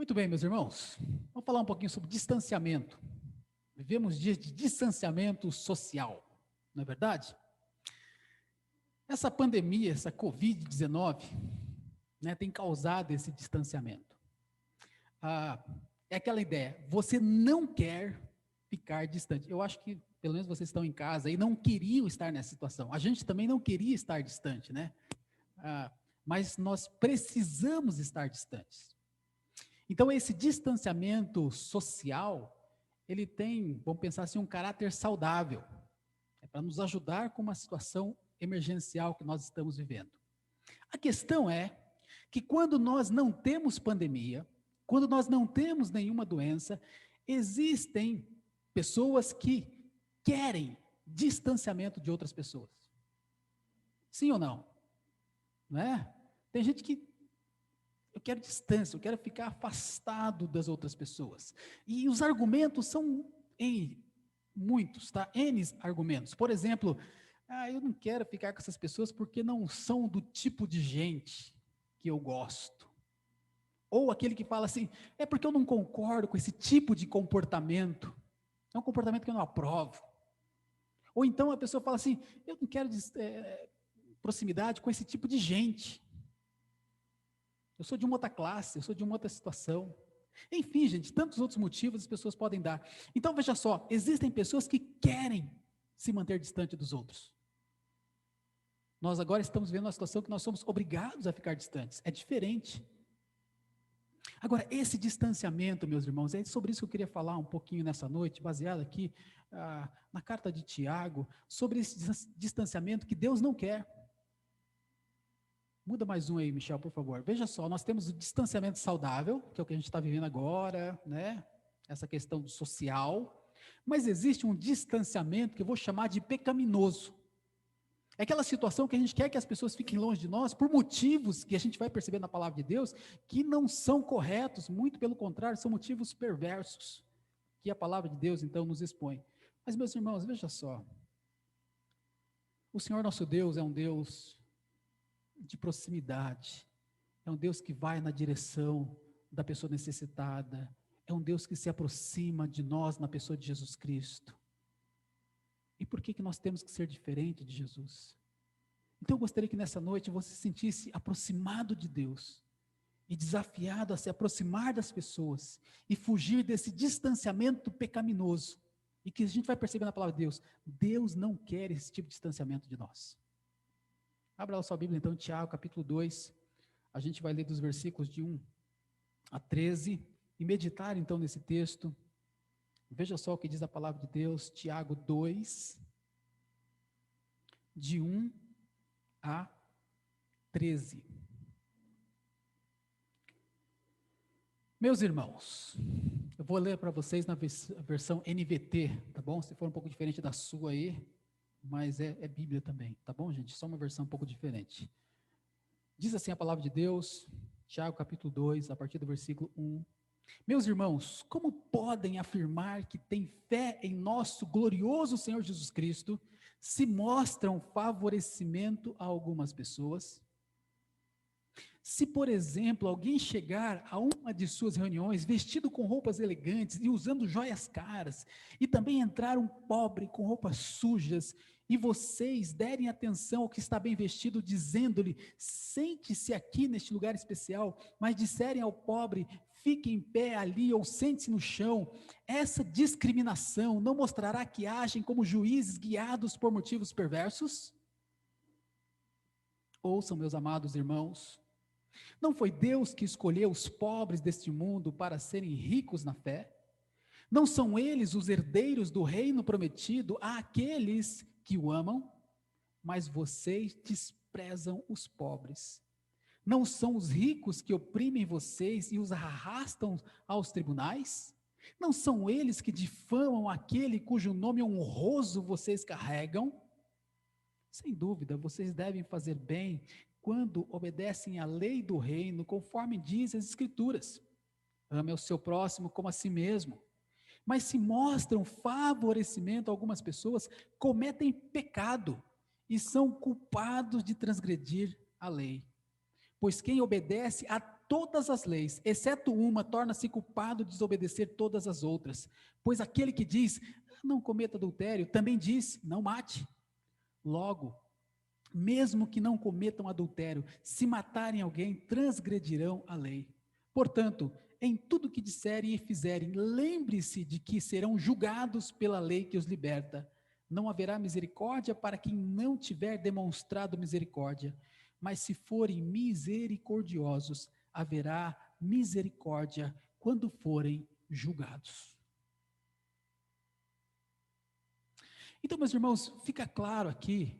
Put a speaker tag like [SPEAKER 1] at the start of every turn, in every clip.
[SPEAKER 1] Muito bem, meus irmãos, vamos falar um pouquinho sobre distanciamento. Vivemos dias de distanciamento social, não é verdade? Essa pandemia, essa Covid-19, né, tem causado esse distanciamento. É aquela ideia, você não quer ficar distante. Eu acho que, pelo menos vocês estão em casa e não queriam estar nessa situação. A gente também não queria estar distante, né? Mas nós precisamos estar distantes. Então, esse distanciamento social, ele tem, vamos pensar assim, um caráter saudável. É para nos ajudar com uma situação emergencial que nós estamos vivendo. A questão é que quando nós não temos pandemia, quando nós não temos nenhuma doença, existem pessoas que querem distanciamento de outras pessoas. Sim ou não? Não é? Tem gente que eu quero distância, eu quero ficar afastado das outras pessoas. E os argumentos são muitos, tá? N argumentos. Por exemplo, eu não quero ficar com essas pessoas porque não são do tipo de gente que eu gosto. Ou aquele que fala assim, é porque eu não concordo com esse tipo de comportamento. É um comportamento que eu não aprovo. Ou então a pessoa fala assim, eu não quero proximidade com esse tipo de gente. Eu sou de uma outra classe, eu sou de uma outra situação. Enfim, gente, tantos outros motivos as pessoas podem dar. Então, veja só, existem pessoas que querem se manter distante dos outros. Nós agora estamos vendo uma situação que nós somos obrigados a ficar distantes. É diferente. Agora, esse distanciamento, meus irmãos, é sobre isso que eu queria falar um pouquinho nessa noite, baseado aqui na carta de Tiago, sobre esse distanciamento que Deus não quer. Muda mais um aí, Michel, por favor. Veja só, nós temos o distanciamento saudável, que é o que a gente está vivendo agora, né? Essa questão do social. Mas existe um distanciamento que eu vou chamar de pecaminoso. É aquela situação que a gente quer que as pessoas fiquem longe de nós por motivos que a gente vai perceber na palavra de Deus que não são corretos, muito pelo contrário, são motivos perversos, que a palavra de Deus então nos expõe. Mas, meus irmãos, veja só. O Senhor nosso Deus é um Deus de proximidade, é um Deus que vai na direção da pessoa necessitada, é um Deus que se aproxima de nós na pessoa de Jesus Cristo. E por que nós temos que ser diferente de Jesus? Então eu gostaria que nessa noite você se sentisse aproximado de Deus e desafiado a se aproximar das pessoas e fugir desse distanciamento pecaminoso. E que a gente vai perceber na palavra de Deus, Deus não quer esse tipo de distanciamento de nós. Abra a sua Bíblia então, Tiago, capítulo 2, a gente vai ler dos versículos de 1 a 13 e meditar então nesse texto. Veja só o que diz a palavra de Deus, Tiago 2, de 1 a 13. Meus irmãos, eu vou ler para vocês na versão NVT, tá bom? Se for um pouco diferente da sua aí, mas é Bíblia também, tá bom, gente? Só uma versão um pouco diferente. Diz assim a palavra de Deus, Tiago capítulo 2, a partir do versículo 1. Meus irmãos, como podem afirmar que têm fé em nosso glorioso Senhor Jesus Cristo, se mostram favorecimento a algumas pessoas? Se, por exemplo, alguém chegar a uma de suas reuniões vestido com roupas elegantes e usando joias caras, e também entrar um pobre com roupas sujas, e vocês derem atenção ao que está bem vestido, dizendo-lhe, sente-se aqui neste lugar especial, mas disserem ao pobre, fique em pé ali ou sente-se no chão, essa discriminação não mostrará que agem como juízes guiados por motivos perversos? Ouçam, meus amados irmãos, não foi Deus que escolheu os pobres deste mundo para serem ricos na fé? Não são eles os herdeiros do reino prometido àqueles que o amam? Mas vocês desprezam os pobres. Não são os ricos que oprimem vocês e os arrastam aos tribunais? Não são eles que difamam aquele cujo nome honroso vocês carregam? Sem dúvida, vocês devem fazer bem quando obedecem à lei do reino, conforme diz as Escrituras. Ame ao seu próximo como a si mesmo. Mas se mostram favorecimento a algumas pessoas, cometem pecado e são culpados de transgredir a lei. Pois quem obedece a todas as leis, exceto uma, torna-se culpado de desobedecer todas as outras. Pois aquele que diz, não cometa adultério, também diz, não mate. Logo, mesmo que não cometam adultério, se matarem alguém, transgredirão a lei. Portanto, em tudo que disserem e fizerem, lembre-se de que serão julgados pela lei que os liberta. Não haverá misericórdia para quem não tiver demonstrado misericórdia, mas se forem misericordiosos, haverá misericórdia quando forem julgados. Então, meus irmãos, fica claro aqui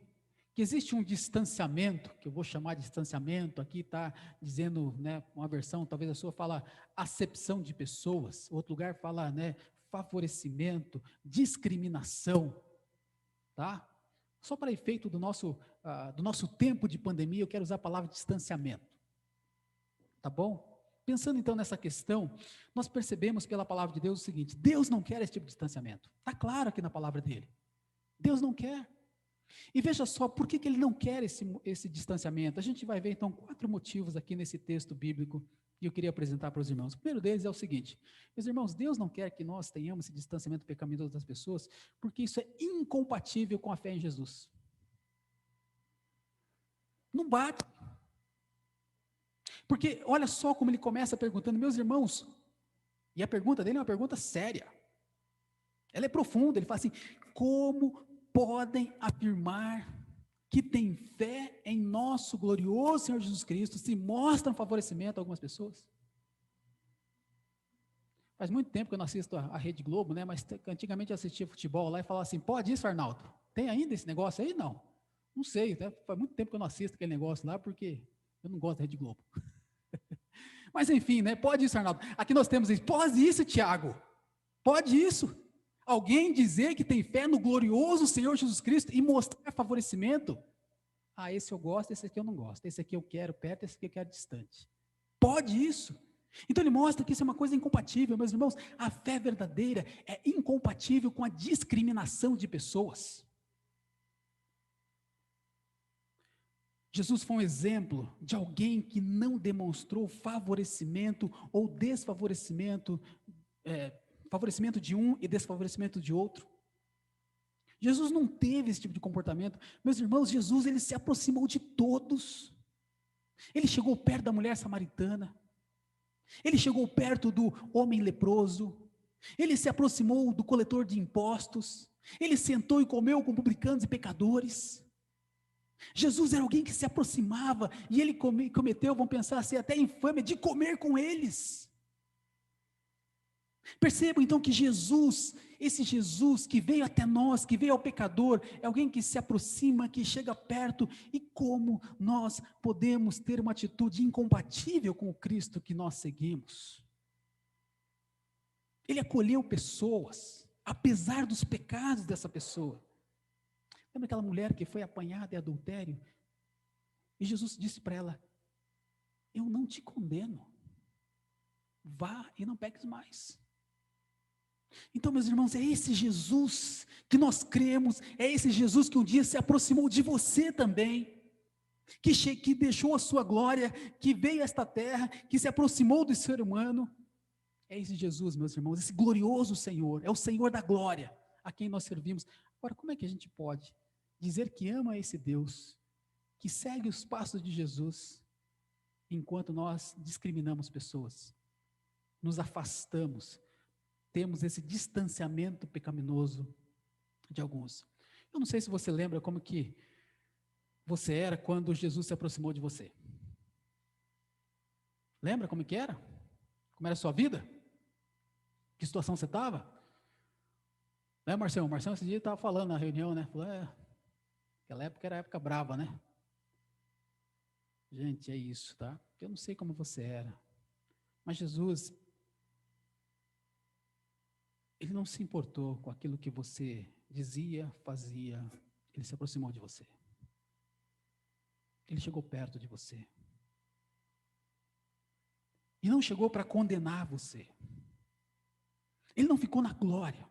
[SPEAKER 1] que existe um distanciamento, que eu vou chamar de distanciamento, aqui está dizendo, né, uma versão, talvez a sua fala acepção de pessoas, outro lugar fala, né, favorecimento, discriminação, tá? Só para efeito do nosso tempo de pandemia, eu quero usar a palavra distanciamento, tá bom? Pensando então nessa questão, nós percebemos pela palavra de Deus o seguinte: Deus não quer esse tipo de distanciamento, está claro aqui na palavra dele, Deus não quer. E veja só, por que ele não quer esse distanciamento? A gente vai ver então 4 motivos aqui nesse texto bíblico que eu queria apresentar para os irmãos. O primeiro deles é o seguinte: meus irmãos, Deus não quer que nós tenhamos esse distanciamento pecaminoso das pessoas, porque isso é incompatível com a fé em Jesus. Não bate. Porque olha só como ele começa perguntando, meus irmãos, e a pergunta dele é uma pergunta séria. Ela é profunda, ele fala assim: como podem afirmar que têm fé em nosso glorioso Senhor Jesus Cristo, se mostram favorecimento a algumas pessoas? Faz muito tempo que eu não assisto a Rede Globo, né? Mas antigamente eu assistia futebol lá e falava assim: pode isso, Arnaldo? Tem ainda esse negócio aí? Não. Não sei, né? Faz muito tempo que eu não assisto aquele negócio lá, porque eu não gosto da Rede Globo. Mas enfim, né? Pode isso, Arnaldo. Aqui nós temos isso. Pode isso, Tiago. Pode isso. Alguém dizer que tem fé no glorioso Senhor Jesus Cristo e mostrar favorecimento? Ah, esse eu gosto, esse aqui eu não gosto. Esse aqui eu quero perto, esse aqui eu quero distante. Pode isso. Então ele mostra que isso é uma coisa incompatível, meus irmãos. A fé verdadeira é incompatível com a discriminação de pessoas. Jesus foi um exemplo de alguém que não demonstrou favorecimento ou desfavorecimento, favorecimento de um e desfavorecimento de outro. Jesus não teve esse tipo de comportamento. Meus irmãos, Jesus ele se aproximou de todos. Ele chegou perto da mulher samaritana. Ele chegou perto do homem leproso. Ele se aproximou do coletor de impostos. Ele sentou e comeu com publicanos e pecadores. Jesus era alguém que se aproximava e ele cometeu, vão pensar assim, até a infâmia de comer com eles. Percebam então que Jesus, esse Jesus que veio até nós, que veio ao pecador, é alguém que se aproxima, que chega perto. E como nós podemos ter uma atitude incompatível com o Cristo que nós seguimos? Ele acolheu pessoas, apesar dos pecados dessa pessoa. Lembra aquela mulher que foi apanhada em adultério? E Jesus disse para ela: eu não te condeno, vá e não peques mais. Então, meus irmãos, é esse Jesus que nós cremos, é esse Jesus que um dia se aproximou de você também, que deixou a sua glória, que veio a esta terra, que se aproximou do ser humano. É esse Jesus, meus irmãos, esse glorioso Senhor, é o Senhor da glória, a quem nós servimos. Agora, como é que a gente pode dizer que ama esse Deus, que segue os passos de Jesus, enquanto nós discriminamos pessoas, nos afastamos, temos esse distanciamento pecaminoso de alguns? Eu não sei se você lembra como que você era quando Jesus se aproximou de você. Lembra como que era? Como era a sua vida? Que situação você estava? Né, Marcelo? Marcelo esse dia estava falando na reunião, né? Falou, aquela época era a época brava, né? Gente, é isso, tá? Eu não sei como você era, mas Jesus, ele não se importou com aquilo que você dizia, fazia. Ele se aproximou de você. Ele chegou perto de você. E não chegou para condenar você. Ele não ficou na glória,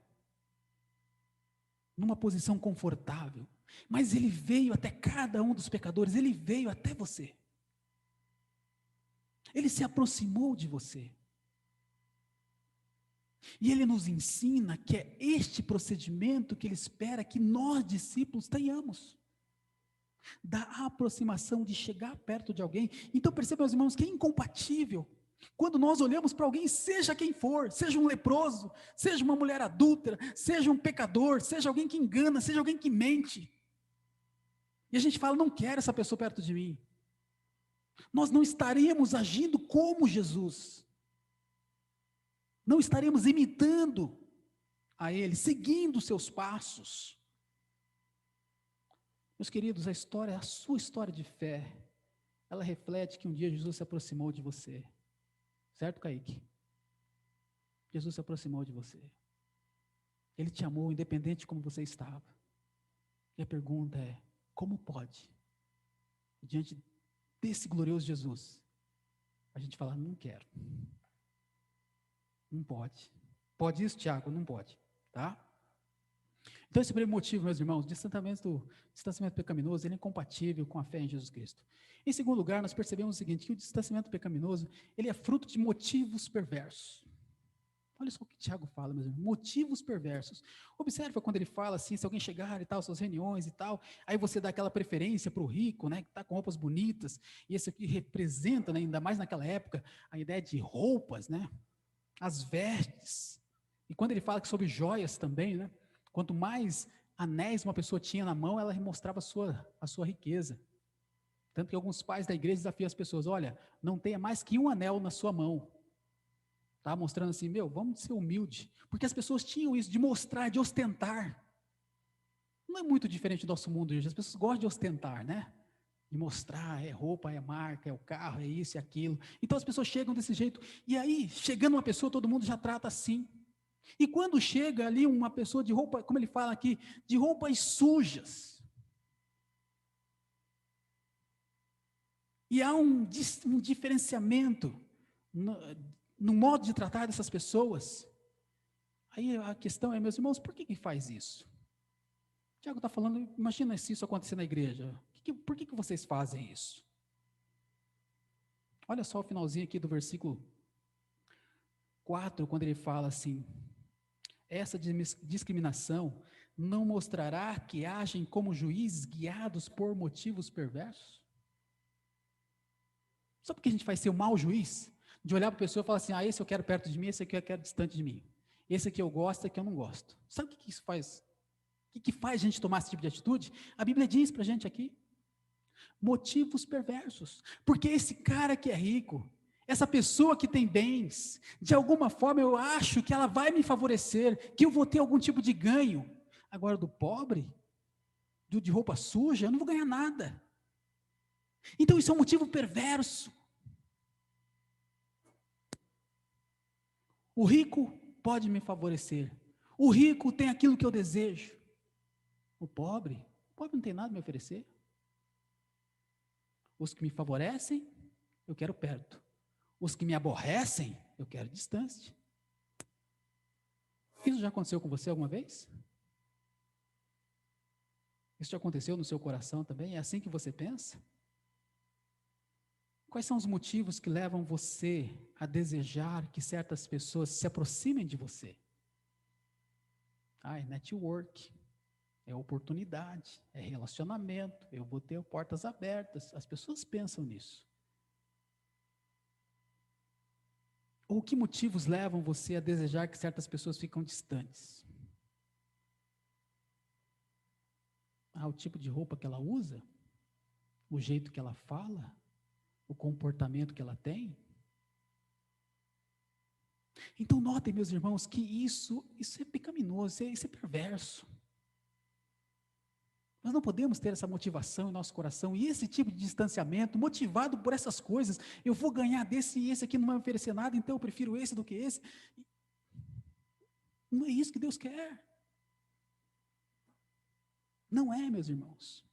[SPEAKER 1] numa posição confortável, mas ele veio até cada um dos pecadores, ele veio até você. Ele se aproximou de você. E ele nos ensina que é este procedimento que ele espera que nós, discípulos, tenhamos. Da aproximação, de chegar perto de alguém. Então percebam, meus irmãos, que é incompatível quando nós olhamos para alguém, seja quem for, seja um leproso, seja uma mulher adúltera, seja um pecador, seja alguém que engana, seja alguém que mente. E a gente fala, não quero essa pessoa perto de mim. Nós não estaremos agindo como Jesus. Não estaremos imitando a Ele, seguindo os seus passos. Meus queridos, a sua história de fé, ela reflete que um dia Jesus se aproximou de você. Certo, Kaique? Jesus se aproximou de você. Ele te amou, independente de como você estava. E a pergunta é, como pode, diante desse glorioso Jesus, a gente falar, não quero. Não pode. Pode isso, Tiago? Não pode. Tá? Então, esse primeiro motivo, meus irmãos, o distanciamento pecaminoso, ele é incompatível com a fé em Jesus Cristo. Em segundo lugar, nós percebemos o seguinte, que o distanciamento pecaminoso, ele é fruto de motivos perversos. Olha só o que Tiago fala, meus irmãos, motivos perversos. Observa quando ele fala assim, se alguém chegar e tal, suas reuniões e tal, aí você dá aquela preferência para o rico, né, que está com roupas bonitas, e esse aqui representa, né, ainda mais naquela época, a ideia de roupas, né, as vestes. E quando ele fala sobre joias também, né, quanto mais anéis uma pessoa tinha na mão, ela mostrava a sua riqueza. Tanto que alguns pais da igreja desafiam as pessoas, olha, não tenha mais que um anel na sua mão. Tá mostrando assim, vamos ser humilde. Porque as pessoas tinham isso de mostrar, de ostentar. Não é muito diferente do nosso mundo hoje, as pessoas gostam de ostentar, né? De mostrar, é roupa, é marca, é o carro, é isso e aquilo. Então as pessoas chegam desse jeito, e aí, chegando uma pessoa, todo mundo já trata assim. E quando chega ali uma pessoa de roupa, como ele fala aqui, de roupas sujas, e há um diferenciamento no modo de tratar dessas pessoas, aí a questão é, meus irmãos, por que faz isso? Tiago está falando, imagina se isso acontecer na igreja, por que vocês fazem isso? Olha só o finalzinho aqui do versículo 4, quando ele fala assim, essa discriminação não mostrará que agem como juízes guiados por motivos perversos? Sabe por que a gente vai ser o mau juiz? De olhar para a pessoa e falar assim, esse eu quero perto de mim, esse aqui eu quero distante de mim. Esse aqui eu gosto, esse aqui eu não gosto. Sabe o que isso faz? O que faz a gente tomar esse tipo de atitude? A Bíblia diz para a gente aqui, motivos perversos. Porque esse cara que é rico, essa pessoa que tem bens, de alguma forma eu acho que ela vai me favorecer, que eu vou ter algum tipo de ganho. Agora do pobre, de roupa suja, eu não vou ganhar nada. Então isso é um motivo perverso. O rico pode me favorecer. O rico tem aquilo que eu desejo. O pobre não tem nada a me oferecer. Os que me favorecem, eu quero perto. Os que me aborrecem, eu quero distante. Isso já aconteceu com você alguma vez? Isso já aconteceu no seu coração também? É assim que você pensa? Quais são os motivos que levam você a desejar que certas pessoas se aproximem de você? É network, é oportunidade, é relacionamento, eu vou ter portas abertas. As pessoas pensam nisso. Ou que motivos levam você a desejar que certas pessoas ficam distantes? O tipo de roupa que ela usa? O jeito que ela fala? O comportamento que ela tem? Então notem, meus irmãos, que isso é pecaminoso, isso é perverso. Nós não podemos ter essa motivação em nosso coração, e esse tipo de distanciamento, motivado por essas coisas, eu vou ganhar desse e esse aqui não vai me oferecer nada, então eu prefiro esse do que esse. Não é isso que Deus quer. Não é, meus irmãos.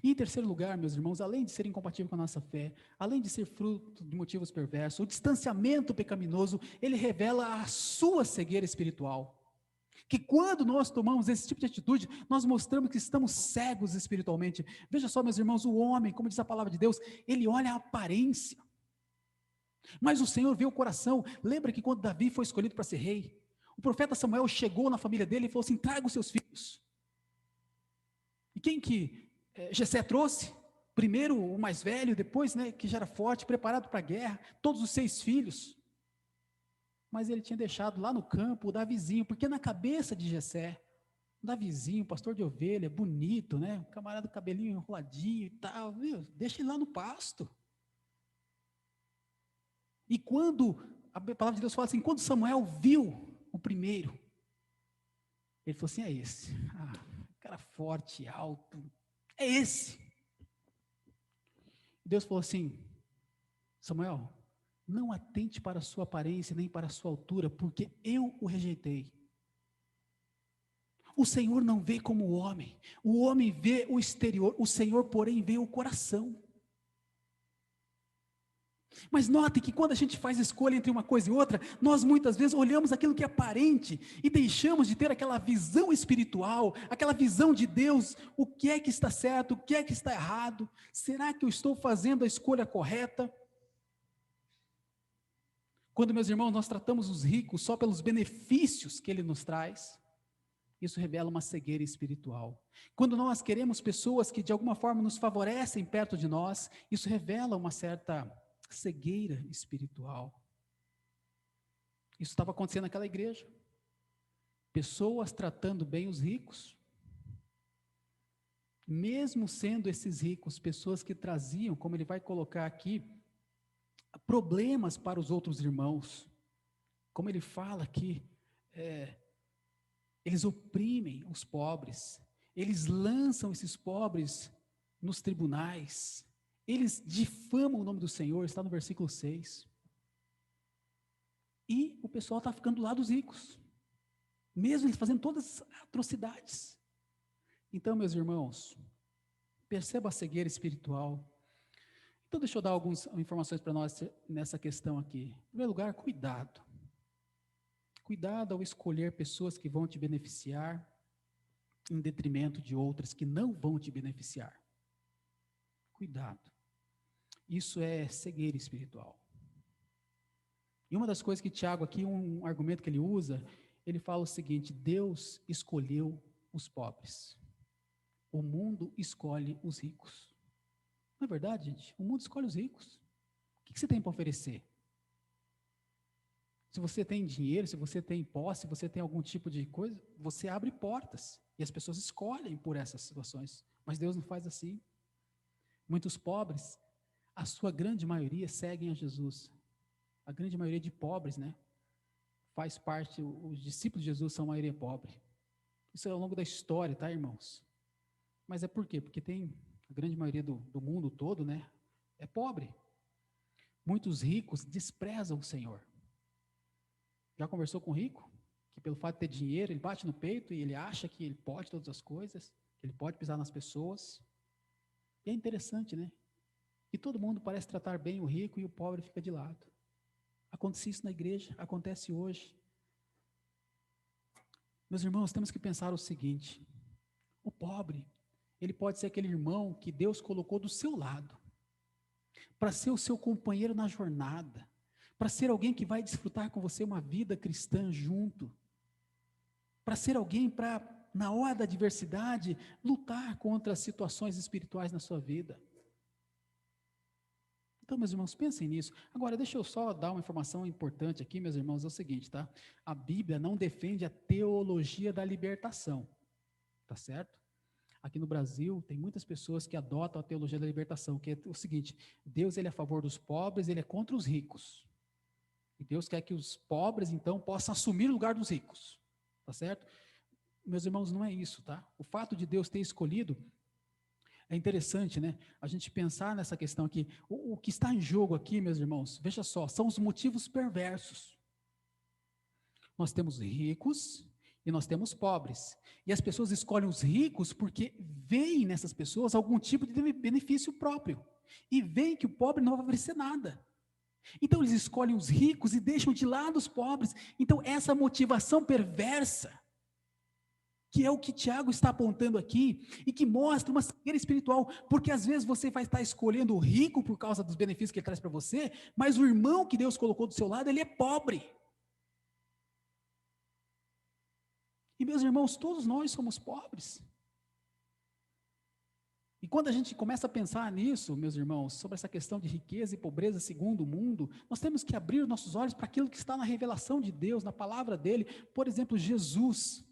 [SPEAKER 1] E em terceiro lugar, meus irmãos, além de ser incompatível com a nossa fé, além de ser fruto de motivos perversos, o distanciamento pecaminoso, ele revela a sua cegueira espiritual. Que quando nós tomamos esse tipo de atitude, nós mostramos que estamos cegos espiritualmente. Veja só, meus irmãos, o homem, como diz a palavra de Deus, ele olha a aparência. Mas o Senhor vê o coração. Lembra que quando Davi foi escolhido para ser rei, o profeta Samuel chegou na família dele e falou assim: traga os seus filhos. E quem que Jessé trouxe? Primeiro o mais velho, depois, né, que já era forte, preparado para a guerra, todos os 6 filhos. Mas ele tinha deixado lá no campo o Davizinho, porque na cabeça de Jessé, o Davizinho, pastor de ovelha, bonito, né, um camarada com cabelinho enroladinho e tal, viu? Deixa ele lá no pasto. E quando, a palavra de Deus fala assim, quando Samuel viu o primeiro, ele falou assim: é esse, cara forte, alto, é esse. Deus falou assim: Samuel, não atente para a sua aparência, nem para a sua altura, porque eu o rejeitei. O Senhor não vê como o homem vê o exterior, o Senhor, porém, vê o coração. Mas note que quando a gente faz escolha entre uma coisa e outra, nós muitas vezes olhamos aquilo que é aparente e deixamos de ter aquela visão espiritual, aquela visão de Deus, o que é que está certo, o que é que está errado, será que eu estou fazendo a escolha correta? Quando, meus irmãos, nós tratamos os ricos só pelos benefícios que ele nos traz, isso revela uma cegueira espiritual. Quando nós queremos pessoas que de alguma forma nos favorecem perto de nós, isso revela uma certa cegueira espiritual. Isso estava acontecendo naquela igreja. Pessoas tratando bem os ricos, mesmo sendo esses ricos pessoas que traziam, como ele vai colocar aqui, problemas para os outros irmãos. Como ele fala aqui, eles oprimem os pobres, eles lançam esses pobres nos tribunais, eles difamam o nome do Senhor, está no versículo 6. E o pessoal está ficando do lado dos ricos, mesmo eles fazendo todas as atrocidades. Então, meus irmãos, perceba a cegueira espiritual. Então, deixa eu dar algumas informações para nós nessa questão aqui. Em primeiro lugar, cuidado. Cuidado ao escolher pessoas que vão te beneficiar em detrimento de outras que não vão te beneficiar. Cuidado. Isso é cegueira espiritual. E uma das coisas que Tiago aqui, um argumento que ele usa, ele fala o seguinte: Deus escolheu os pobres. O mundo escolhe os ricos. Não é verdade, gente? O mundo escolhe os ricos. O que você tem para oferecer? Se você tem dinheiro, se você tem posse, se você tem algum tipo de coisa, você abre portas. E as pessoas escolhem por essas situações. Mas Deus não faz assim. Muitos pobres, a sua grande maioria, seguem a Jesus. A grande maioria de pobres, né? Faz parte, os discípulos de Jesus são a maioria pobre. Isso é ao longo da história, tá, irmãos? Mas é por quê? Porque tem a grande maioria do mundo todo, né? É pobre. Muitos ricos desprezam o Senhor. Já conversou com um rico? Que pelo fato de ter dinheiro, ele bate no peito e ele acha que ele pode todas as coisas, que ele pode pisar nas pessoas. E é interessante, né? Que todo mundo parece tratar bem o rico e o pobre fica de lado. Acontece isso na igreja, acontece hoje. Meus irmãos, temos que pensar o seguinte: o pobre, ele pode ser aquele irmão que Deus colocou do seu lado, para ser o seu companheiro na jornada, para ser alguém que vai desfrutar com você uma vida cristã junto, para ser alguém para, na hora da adversidade, lutar contra as situações espirituais na sua vida. Então, meus irmãos, pensem nisso. Agora, deixa eu só dar uma informação importante aqui, meus irmãos, é o seguinte, tá? A Bíblia não defende a teologia da libertação, tá certo? Aqui no Brasil, tem muitas pessoas que adotam a teologia da libertação, que é o seguinte: Deus, ele é a favor dos pobres, ele é contra os ricos. E Deus quer que os pobres, então, possam assumir o lugar dos ricos, tá certo? Meus irmãos, não é isso, tá? O fato de Deus ter escolhido, é interessante, né? A gente pensar nessa questão aqui. O que está em jogo aqui, meus irmãos, veja só, são os motivos perversos. Nós temos ricos e nós temos pobres. E as pessoas escolhem os ricos porque veem nessas pessoas algum tipo de benefício próprio. E veem que o pobre não vai oferecer nada. Então eles escolhem os ricos e deixam de lado os pobres. Então essa motivação perversa que é o que Tiago está apontando aqui, e que mostra uma cegueira espiritual, porque às vezes você vai estar escolhendo o rico por causa dos benefícios que ele traz para você, mas o irmão que Deus colocou do seu lado, ele é pobre. E meus irmãos, todos nós somos pobres. E quando a gente começa a pensar nisso, meus irmãos, sobre essa questão de riqueza e pobreza segundo o mundo, nós temos que abrir os nossos olhos para aquilo que está na revelação de Deus, na palavra dele. Por exemplo, Jesus.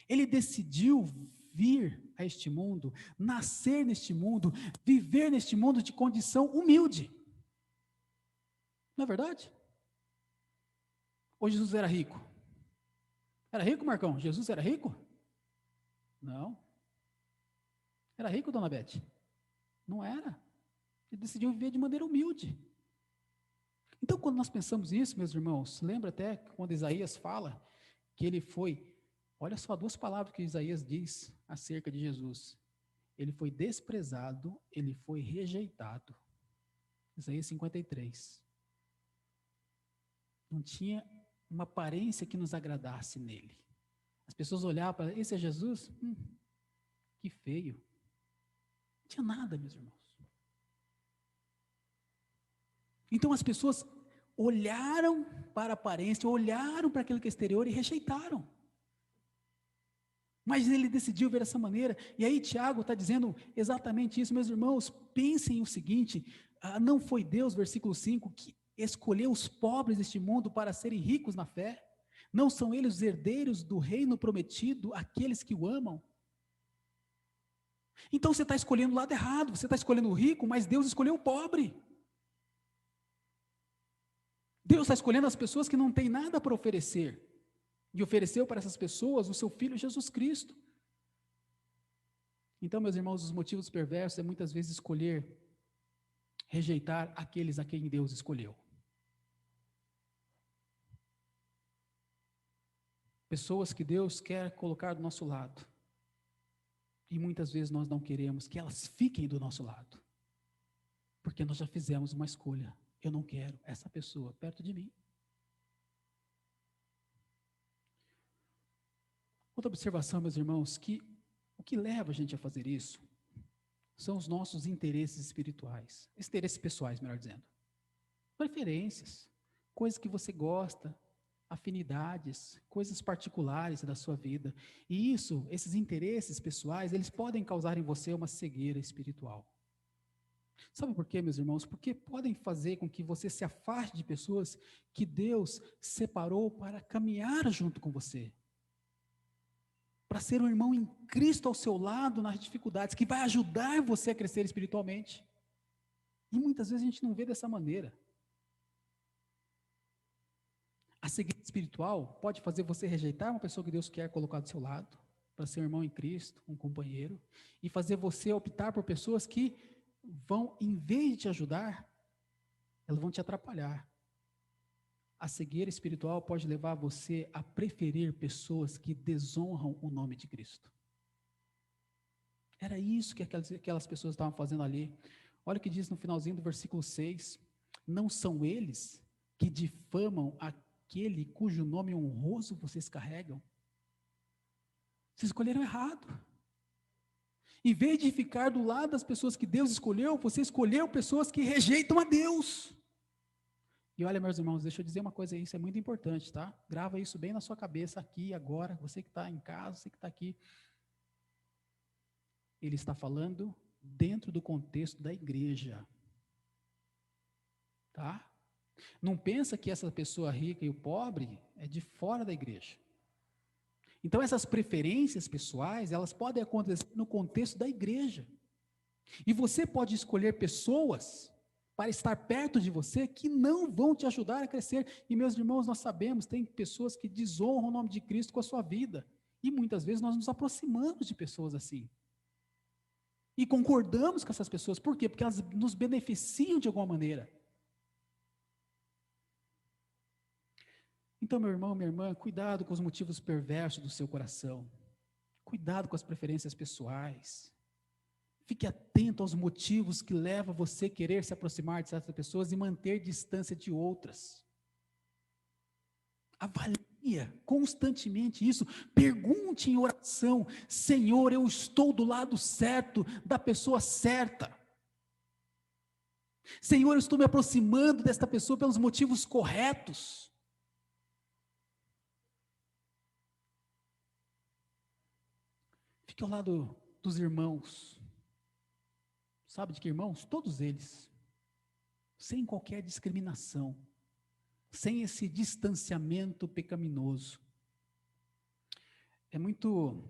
[SPEAKER 1] Ele decidiu vir a este mundo, nascer neste mundo, viver neste mundo de condição humilde. Não é verdade? Ou Jesus era rico? Era rico, Marcão? Jesus era rico? Não. Era rico, dona Beth? Não era. Ele decidiu viver de maneira humilde. Então, quando nós pensamos nisso, meus irmãos, lembra até quando Isaías fala que ele foi, olha só, 2 palavras que Isaías diz acerca de Jesus. Ele foi desprezado, ele foi rejeitado. Isaías 53. Não tinha uma aparência que nos agradasse nele. As pessoas olhavam para, esse é Jesus? Que feio. Não tinha nada, meus irmãos. Então as pessoas olharam para a aparência, olharam para aquilo que é exterior e rejeitaram. Mas ele decidiu ver dessa maneira, e aí Tiago está dizendo exatamente isso, meus irmãos, pensem o seguinte, não foi Deus, versículo 5, que escolheu os pobres deste mundo para serem ricos na fé? Não são eles os herdeiros do reino prometido, aqueles que o amam? Então você está escolhendo o lado errado, você está escolhendo o rico, mas Deus escolheu o pobre. Deus está escolhendo as pessoas que não têm nada para oferecer, e ofereceu para essas pessoas o seu Filho Jesus Cristo. Então, meus irmãos, os motivos perversos é muitas vezes escolher, rejeitar aqueles a quem Deus escolheu. Pessoas que Deus quer colocar do nosso lado, e muitas vezes nós não queremos que elas fiquem do nosso lado, porque nós já fizemos uma escolha. Eu não quero essa pessoa perto de mim. Outra observação, meus irmãos, que o que leva a gente a fazer isso são os nossos interesses espirituais, interesses pessoais, melhor dizendo. Preferências, coisas que você gosta, afinidades, coisas particulares da sua vida. E isso, esses interesses pessoais, eles podem causar em você uma cegueira espiritual. Sabe por quê, meus irmãos? Porque podem fazer com que você se afaste de pessoas que Deus separou para caminhar junto com você. Para ser um irmão em Cristo ao seu lado nas dificuldades, que vai ajudar você a crescer espiritualmente. E muitas vezes a gente não vê dessa maneira. A cegueira espiritual pode fazer você rejeitar uma pessoa que Deus quer colocar do seu lado, para ser um irmão em Cristo, um companheiro, e fazer você optar por pessoas que vão, em vez de te ajudar, elas vão te atrapalhar. A cegueira espiritual pode levar você a preferir pessoas que desonram o nome de Cristo. Era isso que aquelas pessoas estavam fazendo ali. Olha o que diz no finalzinho do versículo 6. Não são eles que difamam aquele cujo nome honroso vocês carregam? Vocês escolheram errado. Em vez de ficar do lado das pessoas que Deus escolheu, você escolheu pessoas que rejeitam a Deus. E olha, meus irmãos, deixa eu dizer uma coisa aí, isso é muito importante, tá? Grava isso bem na sua cabeça aqui, agora, você que está em casa, você que está aqui. Ele está falando dentro do contexto da igreja. Tá? Não pensa que essa pessoa rica e o pobre é de fora da igreja. Então essas preferências pessoais, elas podem acontecer no contexto da igreja. E você pode escolher pessoas para estar perto de você que não vão te ajudar a crescer. E meus irmãos, nós sabemos, tem pessoas que desonram o nome de Cristo com a sua vida. E muitas vezes nós nos aproximamos de pessoas assim. E concordamos com essas pessoas. Por quê? Porque elas nos beneficiam de alguma maneira. Então, meu irmão, minha irmã, cuidado com os motivos perversos do seu coração. Cuidado com as preferências pessoais. Fique atento aos motivos que levam você a querer se aproximar de certas pessoas e manter distância de outras. Avalie constantemente isso. Pergunte em oração: Senhor, eu estou do lado certo, da pessoa certa. Senhor, eu estou me aproximando desta pessoa pelos motivos corretos. Fique ao lado dos irmãos. Sabe de que irmãos? Todos eles. Sem qualquer discriminação. Sem esse distanciamento pecaminoso. É muito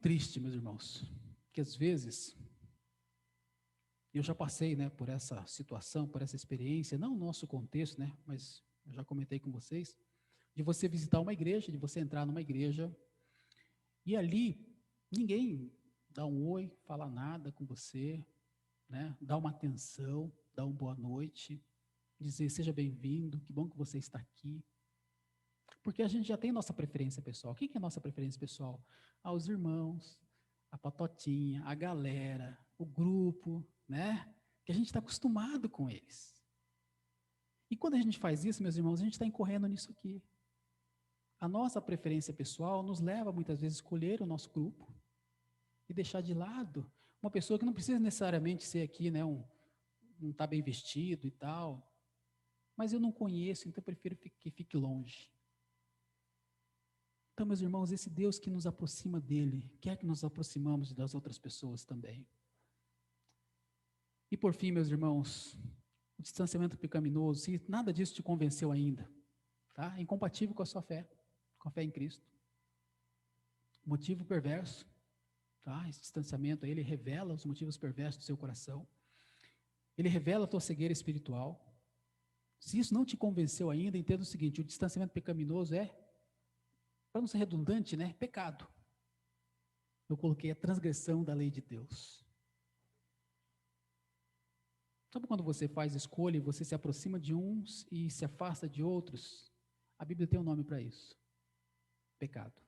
[SPEAKER 1] triste, meus irmãos, que às vezes, eu já passei, né, por essa situação, por essa experiência, não no nosso contexto, né, mas eu já comentei com vocês, de você visitar uma igreja, de você entrar numa igreja, e ali, ninguém dá um oi, fala nada com você, né, dá uma atenção, dá uma boa noite, dizer seja bem-vindo, que bom que você está aqui. Porque a gente já tem nossa preferência pessoal. O que é a nossa preferência pessoal? Os irmãos, a patotinha, a galera, o grupo, né? Que a gente está acostumado com eles. E quando a gente faz isso, meus irmãos, a gente está incorrendo nisso aqui. A nossa preferência pessoal nos leva muitas vezes a escolher o nosso grupo e deixar de lado uma pessoa que não precisa necessariamente ser aqui, né? Não está bem vestido e tal. Mas eu não conheço, então eu prefiro que fique longe. Então, meus irmãos, esse Deus que nos aproxima dele, quer que nos aproximamos das outras pessoas também. E por fim, meus irmãos, o distanciamento pecaminoso, se nada disso te convenceu ainda, tá? É incompatível com a sua fé, com a fé em Cristo. Motivo perverso, tá? Esse distanciamento aí, ele revela os motivos perversos do seu coração. Ele revela a tua cegueira espiritual. Se isso não te convenceu ainda, entenda o seguinte: o distanciamento pecaminoso é, para não ser redundante, né? Pecado. Eu coloquei a transgressão da lei de Deus. Sabe quando você faz escolha e você se aproxima de uns e se afasta de outros? A Bíblia tem um nome para isso: pecado.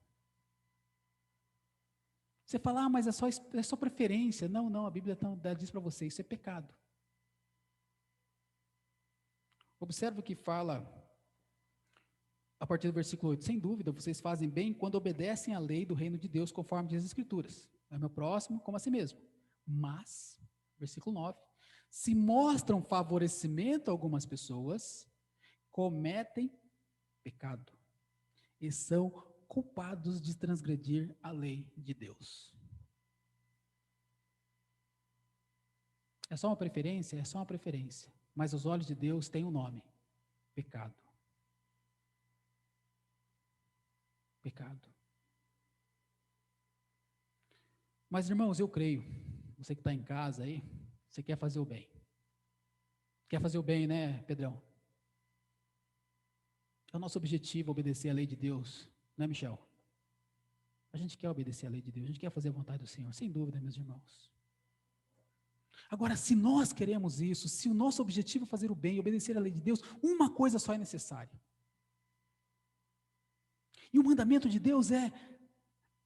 [SPEAKER 1] Você fala, mas é só preferência. Não, a Bíblia diz para você, isso é pecado. Observe o que fala a partir do versículo 8, sem dúvida, vocês fazem bem quando obedecem à lei do reino de Deus, conforme diz as Escrituras. É meu próximo como a si mesmo. Mas, versículo 9, se mostram favorecimento a algumas pessoas, cometem pecado e são culpados de transgredir a lei de Deus. É só uma preferência? É só uma preferência. Mas aos olhos de Deus tem um nome: pecado. Pecado. Mas, irmãos, eu creio, você que está em casa aí, você quer fazer o bem. Quer fazer o bem, né, Pedrão? É o nosso objetivo obedecer a lei de Deus, não é, Michel? A gente quer obedecer a lei de Deus, a gente quer fazer a vontade do Senhor, sem dúvida, meus irmãos. Agora, se nós queremos isso, se o nosso objetivo é fazer o bem, obedecer a lei de Deus, uma coisa só é necessária. E o mandamento de Deus é: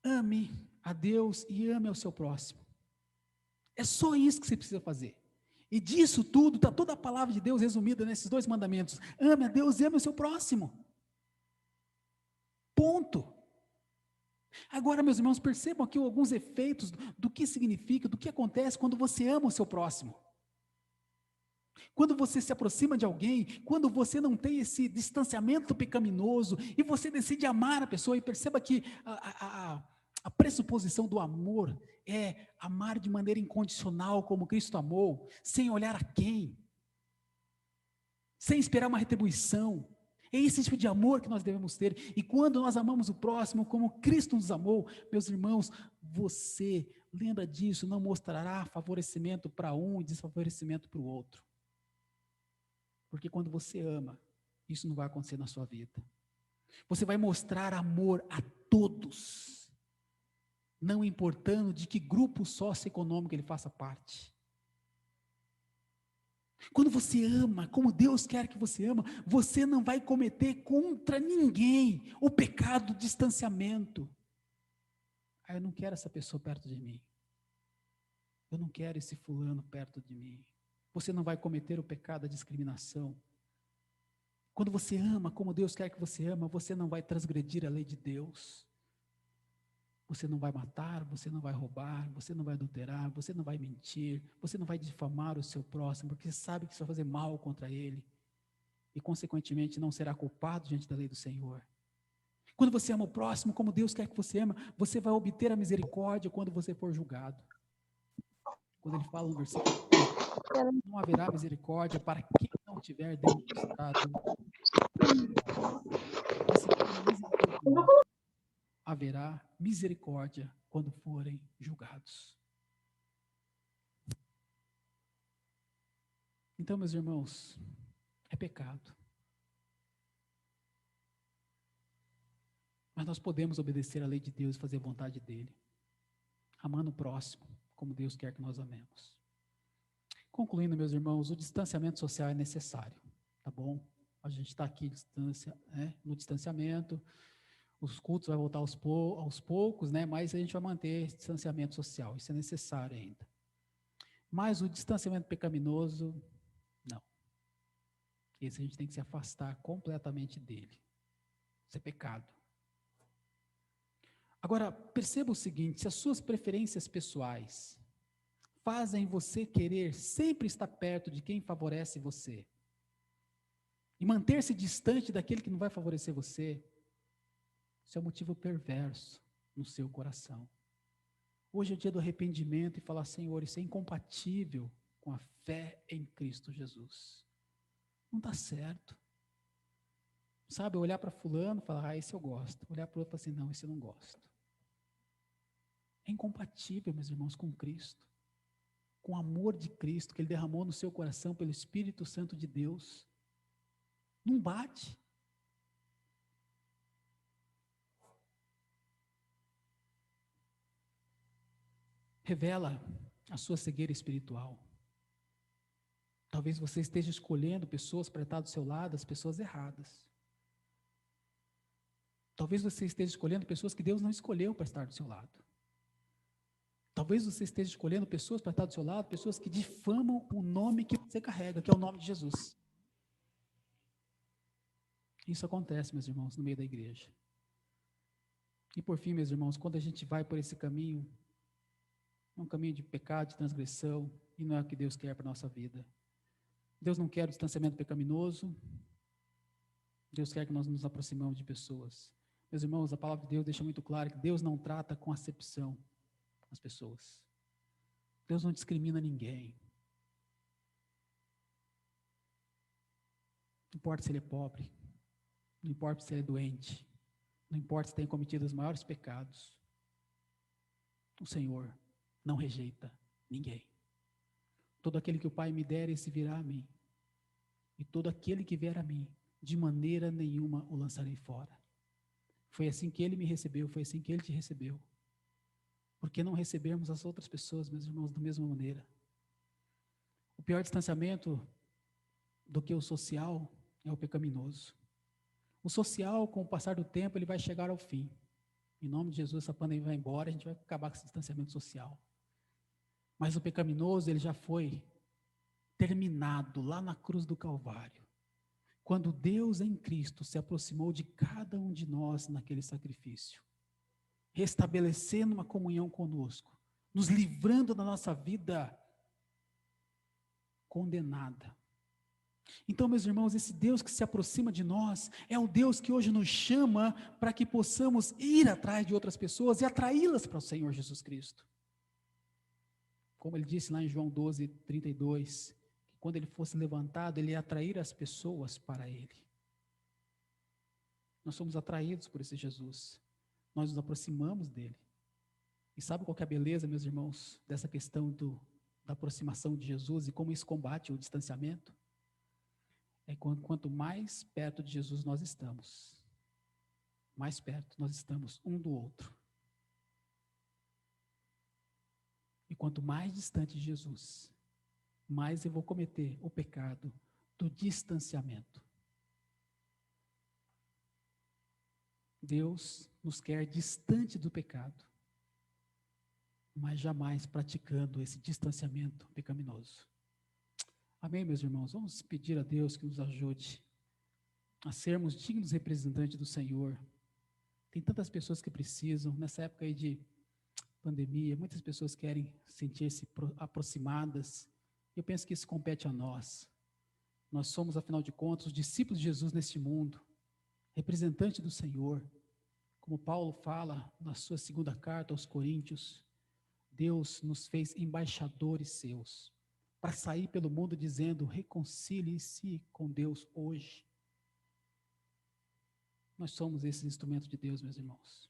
[SPEAKER 1] ame a Deus e ame ao seu próximo. É só isso que você precisa fazer. E disso tudo, está toda a palavra de Deus resumida nesses dois mandamentos: ame a Deus e ame o seu próximo. Ponto. Agora, meus irmãos, percebam aqui alguns efeitos do que significa, do que acontece quando você ama o seu próximo. Quando você se aproxima de alguém, quando você não tem esse distanciamento pecaminoso, e você decide amar a pessoa, e perceba que a pressuposição do amor é amar de maneira incondicional, como Cristo amou, sem olhar a quem, sem esperar uma retribuição. É esse tipo de amor que nós devemos ter. E quando nós amamos o próximo como Cristo nos amou, meus irmãos, você, lembra disso, não mostrará favorecimento para um e desfavorecimento para o outro. Porque quando você ama, isso não vai acontecer na sua vida. Você vai mostrar amor a todos, não importando de que grupo socioeconômico ele faça parte. Quando você ama, como Deus quer que você ama, você não vai cometer contra ninguém o pecado do distanciamento. Eu não quero essa pessoa perto de mim. Eu não quero esse fulano perto de mim. Você não vai cometer o pecado da discriminação. Quando você ama como Deus quer que você ama, você não vai transgredir a lei de Deus. Você não vai matar, você não vai roubar, você não vai adulterar, você não vai mentir, você não vai difamar o seu próximo, porque você sabe que isso vai fazer mal contra ele. E, consequentemente, não será culpado diante da lei do Senhor. Quando você ama o próximo como Deus quer que você ama, você vai obter a misericórdia quando você for julgado. Quando ele fala no versículo 12, não haverá misericórdia para quem não tiver demonstrado. Mas se forem misericordiosos, haverá misericórdia quando forem julgados. Então, meus irmãos, é pecado. Mas nós podemos obedecer à lei de Deus e fazer a vontade dele, amando o próximo, como Deus quer que nós amemos. Concluindo, meus irmãos, o distanciamento social é necessário, tá bom? A gente está aqui no distanciamento, os cultos vão voltar aos poucos, né? Mas a gente vai manter esse distanciamento social, isso é necessário ainda. Mas o distanciamento pecaminoso, não. Esse a gente tem que se afastar completamente dele. Isso é pecado. Agora, perceba o seguinte: se as suas preferências pessoais fazem você querer sempre estar perto de quem favorece você e manter-se distante daquele que não vai favorecer você, isso é um motivo perverso no seu coração. Hoje é o dia do arrependimento e falar: Senhor, isso é incompatível com a fé em Cristo Jesus. Não está certo. Sabe, olhar para fulano e falar: esse eu gosto. Olhar para o outro e falar assim: não, esse eu não gosto. É incompatível, meus irmãos, com Cristo. Com o amor de Cristo que Ele derramou no seu coração pelo Espírito Santo de Deus. Não bate. Revela a sua cegueira espiritual. Talvez você esteja escolhendo pessoas para estar do seu lado, as pessoas erradas. Talvez você esteja escolhendo pessoas que Deus não escolheu para estar do seu lado. Talvez você esteja escolhendo pessoas para estar do seu lado, pessoas que difamam o nome que você carrega, que é o nome de Jesus. Isso acontece, meus irmãos, no meio da igreja. E por fim, meus irmãos, quando a gente vai por esse caminho, é um caminho de pecado, de transgressão, e não é o que Deus quer para a nossa vida. Deus não quer o distanciamento pecaminoso, Deus quer que nós nos aproximamos de pessoas. Meus irmãos, a palavra de Deus deixa muito claro que Deus não trata com acepção as pessoas. Deus não discrimina ninguém. Não importa se ele é pobre, não importa se ele é doente, não importa se tem cometido os maiores pecados. O Senhor não rejeita ninguém. Todo aquele que o Pai me der, esse virá a mim. E todo aquele que vier a mim, de maneira nenhuma o lançarei fora. Foi assim que ele me recebeu, foi assim que ele te recebeu. Por que não recebermos as outras pessoas, meus irmãos, da mesma maneira? O pior distanciamento do que o social é o pecaminoso. O social, com o passar do tempo, ele vai chegar ao fim. Em nome de Jesus, essa pandemia vai embora, a gente vai acabar com esse distanciamento social. Mas o pecaminoso, ele já foi terminado lá na cruz do Calvário. Quando Deus em Cristo se aproximou de cada um de nós naquele sacrifício, restabelecendo uma comunhão conosco, nos livrando da nossa vida condenada. Então, meus irmãos, esse Deus que se aproxima de nós é o Deus que hoje nos chama para que possamos ir atrás de outras pessoas e atraí-las para o Senhor Jesus Cristo. Como ele disse lá em João 12, 32, que quando ele fosse levantado, ele ia atrair as pessoas para ele. Nós somos atraídos por esse Jesus. Nós nos aproximamos dele. E sabe qual que é a beleza, meus irmãos, dessa questão da aproximação de Jesus e como isso combate o distanciamento? É quanto mais perto de Jesus nós estamos, mais perto nós estamos um do outro. E quanto mais distante de Jesus, mais eu vou cometer o pecado do distanciamento. Deus nos quer distante do pecado, mas jamais praticando esse distanciamento pecaminoso. Amém, meus irmãos? Vamos pedir a Deus que nos ajude a sermos dignos representantes do Senhor. Tem tantas pessoas que precisam, nessa época aí de pandemia, muitas pessoas querem sentir-se aproximadas. Eu penso que isso compete a nós. Nós somos, afinal de contas, os discípulos de Jesus neste mundo, representante do Senhor. Como Paulo fala na sua segunda carta aos Coríntios, Deus nos fez embaixadores seus, para sair pelo mundo dizendo: reconcilie-se com Deus hoje. Nós somos esses instrumentos de Deus, meus irmãos.